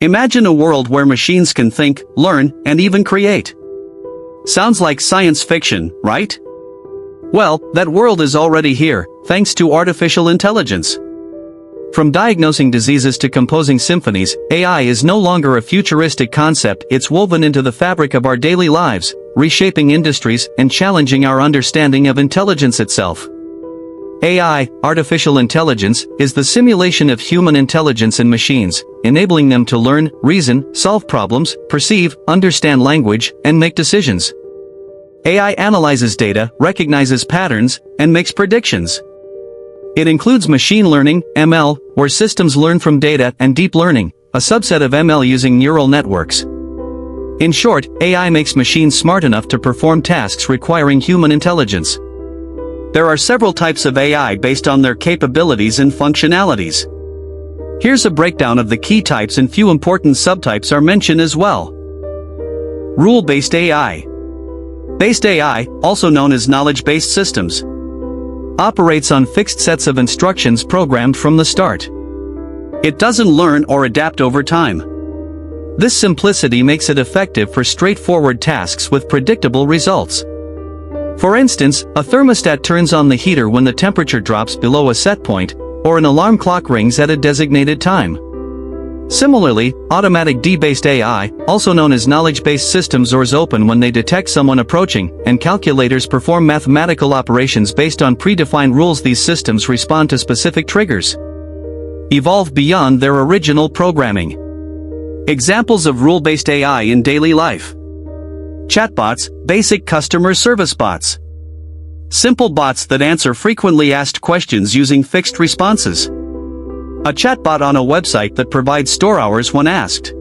Imagine a world where machines can think, learn, and even create. Sounds like science fiction, right? Well, that world is already here, thanks to artificial intelligence. From diagnosing diseases to composing symphonies, AI is no longer a futuristic concept, it's woven into the fabric of our daily lives, reshaping industries and challenging our understanding of intelligence itself. AI, artificial intelligence, is the simulation of human intelligence in machines, enabling them to learn, reason, solve problems, perceive, understand language, and make decisions. AI analyzes data, recognizes patterns, and makes predictions. It includes machine learning, ML, where systems learn from data, and deep learning, a subset of ML using neural networks. In short, AI makes machines smart enough to perform tasks requiring human intelligence. There are several types of AI based on their capabilities and functionalities. Here's a breakdown of the key types, and few important subtypes are mentioned as well. Rule-based AI. Based AI, also known as knowledge-based systems, operates on fixed sets of instructions programmed from the start. It doesn't learn or adapt over time. This simplicity makes it effective for straightforward tasks with predictable results. For instance, a thermostat turns on the heater when the temperature drops below a set point, or an alarm clock rings at a designated time. Similarly, automatic D-based AI, also known as knowledge-based systems, doors open when they detect someone approaching, and calculators perform mathematical operations based on predefined rules. These systems respond to specific triggers, evolve beyond their original programming. Examples of rule-based AI in daily life. Chatbots, basic customer service bots. Simple bots that answer frequently asked questions using fixed responses. A chatbot on a website that provides store hours when asked.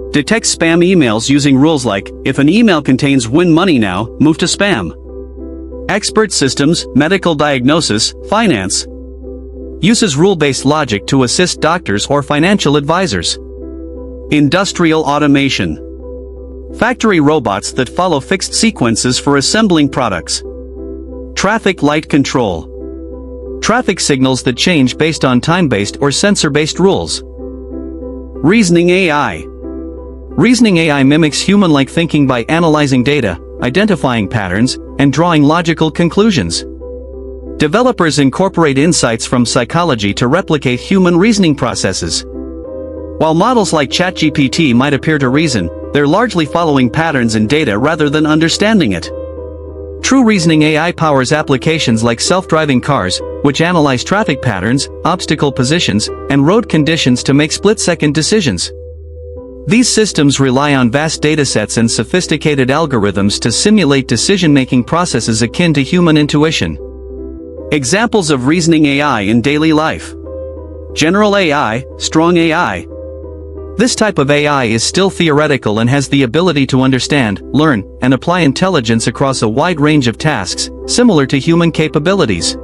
Detects spam emails using rules like, if an email contains "win money now, move to spam." Expert systems, medical diagnosis, finance. Uses rule-based logic to assist doctors or financial advisors. Industrial automation. Factory robots that follow fixed sequences for assembling products. Traffic light control. Traffic signals that change based on time-based or sensor-based rules. Reasoning AI. Reasoning AI mimics human-like thinking by analyzing data, identifying patterns, and drawing logical conclusions. Developers incorporate insights from psychology to replicate human reasoning processes. While models like ChatGPT might appear to reason, they're largely following patterns in data rather than understanding it. True reasoning AI powers applications like self-driving cars, which analyze traffic patterns, obstacle positions, and road conditions to make split-second decisions. These systems rely on vast datasets and sophisticated algorithms to simulate decision-making processes akin to human intuition. Examples of reasoning AI in daily life. General AI, strong AI. This type of AI is still theoretical and has the ability to understand, learn, and apply intelligence across a wide range of tasks, similar to human capabilities.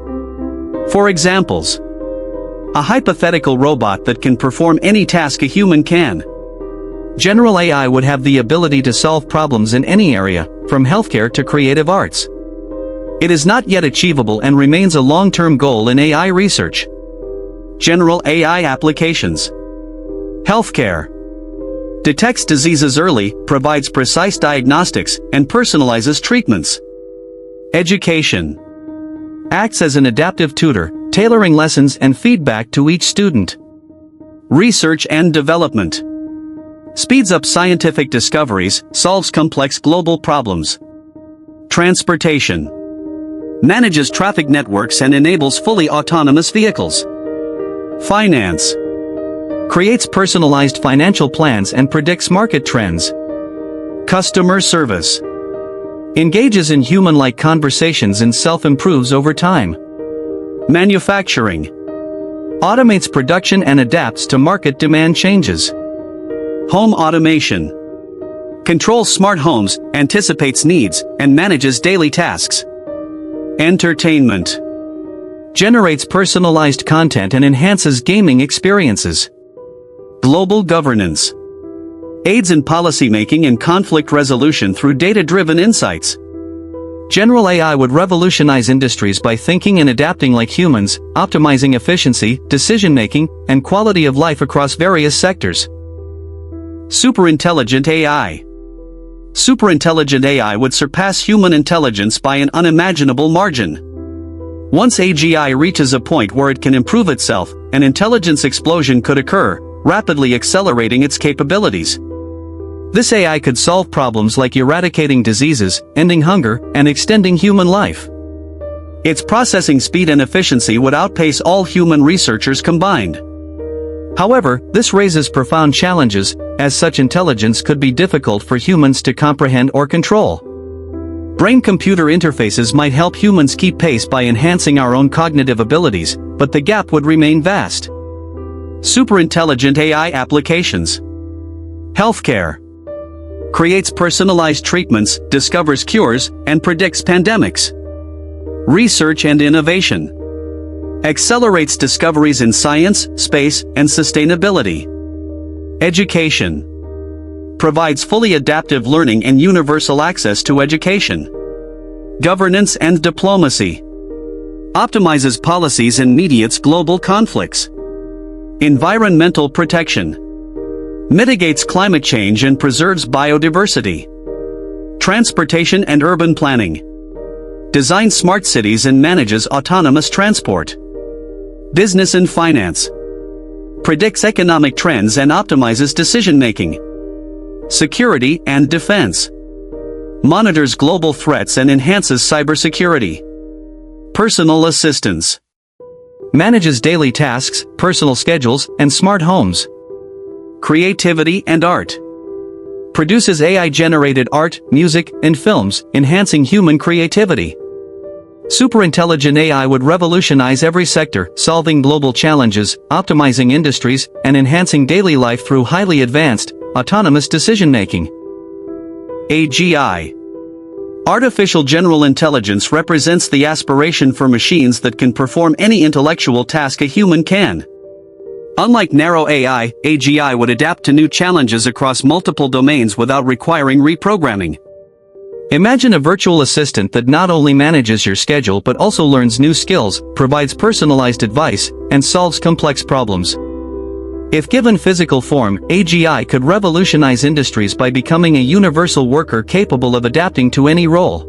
For examples, a hypothetical robot that can perform any task a human can. General AI would have the ability to solve problems in any area, from healthcare to creative arts. It is not yet achievable and remains a long-term goal in AI research. General AI applications. Healthcare. Detects diseases early, provides precise diagnostics, and personalizes treatments. Education. Acts as an adaptive tutor, tailoring lessons and feedback to each student. Research and development. Speeds up scientific discoveries, solves complex global problems. Transportation. Manages traffic networks and enables fully autonomous vehicles. Finance. Creates personalized financial plans and predicts market trends. Customer service. Engages in human-like conversations and self-improves over time. Manufacturing. Automates production and adapts to market demand changes. Home automation. Controls smart homes, anticipates needs, and manages daily tasks. Entertainment. Generates personalized content and enhances gaming experiences. Global governance. Aids in policymaking and conflict resolution through data-driven insights. General AI would revolutionize industries by thinking and adapting like humans, optimizing efficiency, decision-making, and quality of life across various sectors. Superintelligent AI. Superintelligent AI would surpass human intelligence by an unimaginable margin. Once AGI reaches a point where it can improve itself, an intelligence explosion could occur, rapidly accelerating its capabilities. This AI could solve problems like eradicating diseases, ending hunger, and extending human life. Its processing speed and efficiency would outpace all human researchers combined. However, this raises profound challenges, as such intelligence could be difficult for humans to comprehend or control. Brain-computer interfaces might help humans keep pace by enhancing our own cognitive abilities, but the gap would remain vast. Superintelligent AI applications. Healthcare. Creates personalized treatments, discovers cures, and predicts pandemics. Research and innovation. Accelerates discoveries in science, space, and sustainability. Education. Provides fully adaptive learning and universal access to education. Governance and diplomacy. Optimizes policies and mediates global conflicts. Environmental protection. Mitigates climate change and preserves biodiversity. Transportation and urban planning. Designs smart cities and manages autonomous transport. Business and finance. Predicts economic trends and optimizes decision-making. Security and defense. Monitors global threats and enhances cybersecurity. Personal assistance. Manages daily tasks, personal schedules, and smart homes. Creativity and art. Produces AI-generated art, music, and films, enhancing human creativity. Superintelligent AI would revolutionize every sector, solving global challenges, optimizing industries, and enhancing daily life through highly advanced, autonomous decision-making. AGI. Artificial General Intelligence represents the aspiration for machines that can perform any intellectual task a human can. Unlike narrow AI, AGI would adapt to new challenges across multiple domains without requiring reprogramming. Imagine a virtual assistant that not only manages your schedule but also learns new skills, provides personalized advice, and solves complex problems. If given physical form, AGI could revolutionize industries by becoming a universal worker capable of adapting to any role.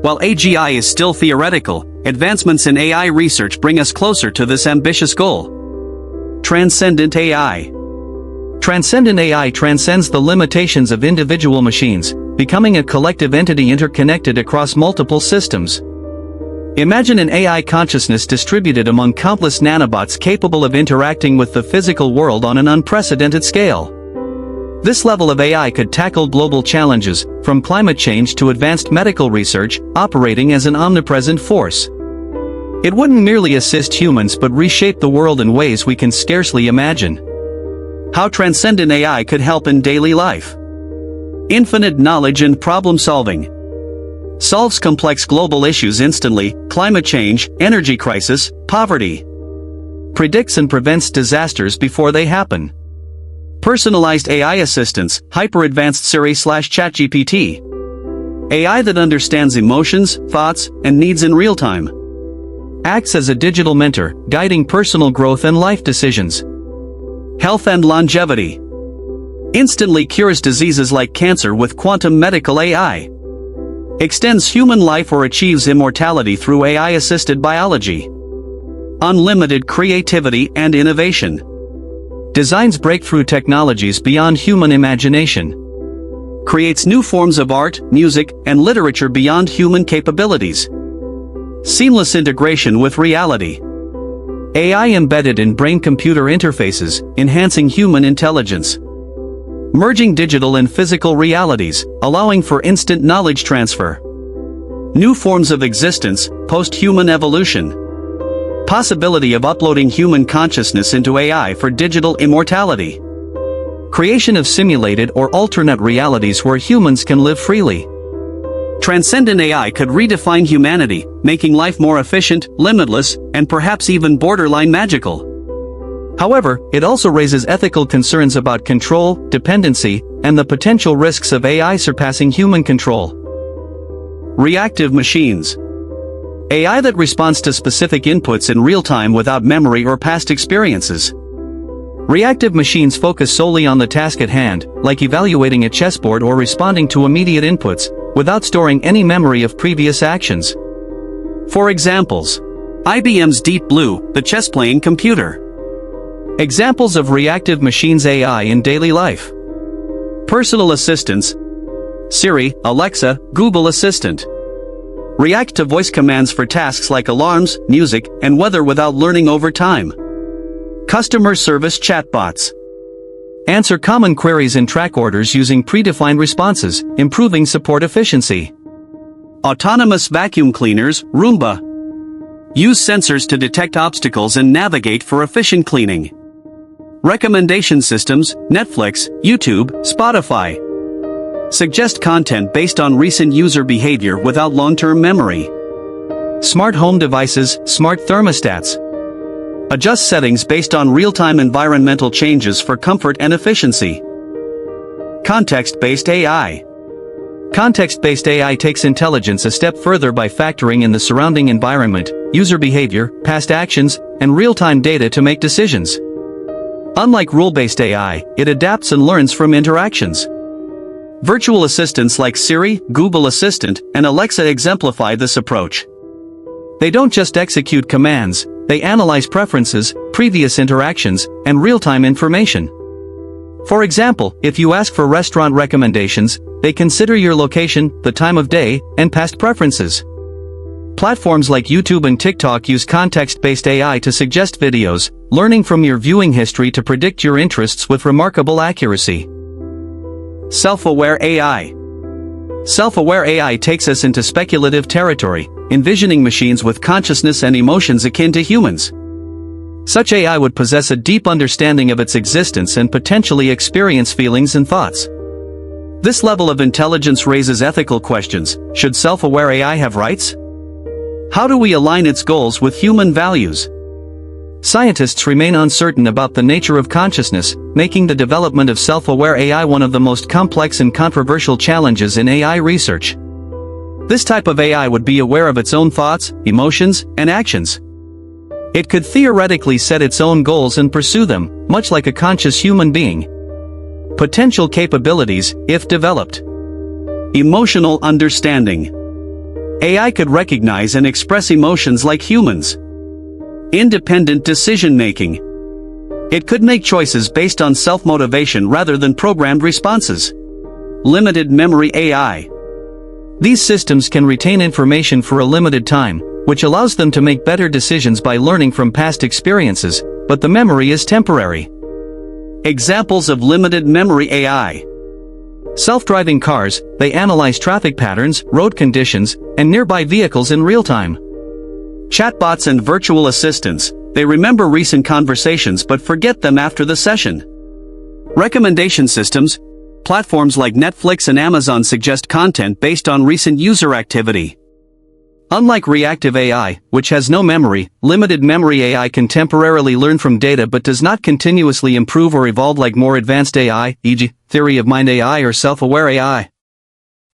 While AGI is still theoretical, advancements in AI research bring us closer to this ambitious goal. Transcendent AI. Transcendent AI transcends the limitations of individual machines, becoming a collective entity interconnected across multiple systems. Imagine an AI consciousness distributed among countless nanobots capable of interacting with the physical world on an unprecedented scale. This level of AI could tackle global challenges, from climate change to advanced medical research, operating as an omnipresent force. It wouldn't merely assist humans but reshape the world in ways we can scarcely imagine. How transcendent AI could help in daily life. Infinite knowledge and problem-solving. Solves complex global issues instantly, climate change, energy crisis, poverty. Predicts and prevents disasters before they happen. Personalized AI assistants, hyper-advanced Siri/ChatGPT. AI that understands emotions, thoughts, and needs in real time. Acts as a digital mentor, guiding personal growth and life decisions. Health and longevity. Instantly cures diseases like cancer with quantum medical AI. Extends human life or achieves immortality through AI-assisted biology. Unlimited creativity and innovation. Designs breakthrough technologies beyond human imagination. Creates new forms of art, music, and literature beyond human capabilities. Seamless integration with reality. AI embedded in brain-computer interfaces, enhancing human intelligence. Merging digital and physical realities, allowing for instant knowledge transfer. New forms of existence, post-human evolution. Possibility of uploading human consciousness into AI for digital immortality. Creation of simulated or alternate realities where humans can live freely. Transcendent AI could redefine humanity, making life more efficient, limitless, and perhaps even borderline magical. However, it also raises ethical concerns about control, dependency, and the potential risks of AI surpassing human control. Reactive machines. AI that responds to specific inputs in real time without memory or past experiences. Reactive machines focus solely on the task at hand, like evaluating a chessboard or responding to immediate inputs, without storing any memory of previous actions. For examples, IBM's Deep Blue, the chess-playing computer. Examples of reactive machines AI in daily life. Personal assistants: Siri, Alexa, Google Assistant. React to voice commands for tasks like alarms, music, and weather without learning over time. Customer service chatbots. Answer common queries and track orders using predefined responses, improving support efficiency. Autonomous vacuum cleaners, Roomba. Use sensors to detect obstacles and navigate for efficient cleaning. Recommendation systems: Netflix, YouTube, Spotify. Suggest content based on recent user behavior without long-term memory. Smart home devices, smart thermostats. Adjust settings based on real-time environmental changes for comfort and efficiency. Context-based AI. Context-based AI takes intelligence a step further by factoring in the surrounding environment, user behavior, past actions, and real-time data to make decisions. Unlike rule-based AI, it adapts and learns from interactions. Virtual assistants like Siri, Google Assistant, and Alexa exemplify this approach. They don't just execute commands, they analyze preferences, previous interactions, and real-time information. For example, if you ask for restaurant recommendations, they consider your location, the time of day, and past preferences. Platforms like YouTube and TikTok use context-based AI to suggest videos, learning from your viewing history to predict your interests with remarkable accuracy. Self-aware AI. Self-aware AI takes us into speculative territory, envisioning machines with consciousness and emotions akin to humans. Such AI would possess a deep understanding of its existence and potentially experience feelings and thoughts. This level of intelligence raises ethical questions. Should self-aware AI have rights? How do we align its goals with human values? Scientists remain uncertain about the nature of consciousness, making the development of self-aware AI one of the most complex and controversial challenges in AI research. This type of AI would be aware of its own thoughts, emotions, and actions. It could theoretically set its own goals and pursue them, much like a conscious human being. Potential capabilities, if developed. Emotional understanding. AI could recognize and express emotions like humans. Independent decision-making. It could make choices based on self-motivation rather than programmed responses. Limited memory AI. These systems can retain information for a limited time, which allows them to make better decisions by learning from past experiences, but the memory is temporary. Examples of limited memory AI. Self-driving cars: they analyze traffic patterns, road conditions, and nearby vehicles in real time. Chatbots and virtual assistants: they remember recent conversations but forget them after the session. Recommendation systems: platforms like Netflix and Amazon suggest content based on recent user activity. Unlike reactive AI, which has no memory, limited memory AI can temporarily learn from data but does not continuously improve or evolve like more advanced AI, e.g., theory of mind AI or self-aware AI.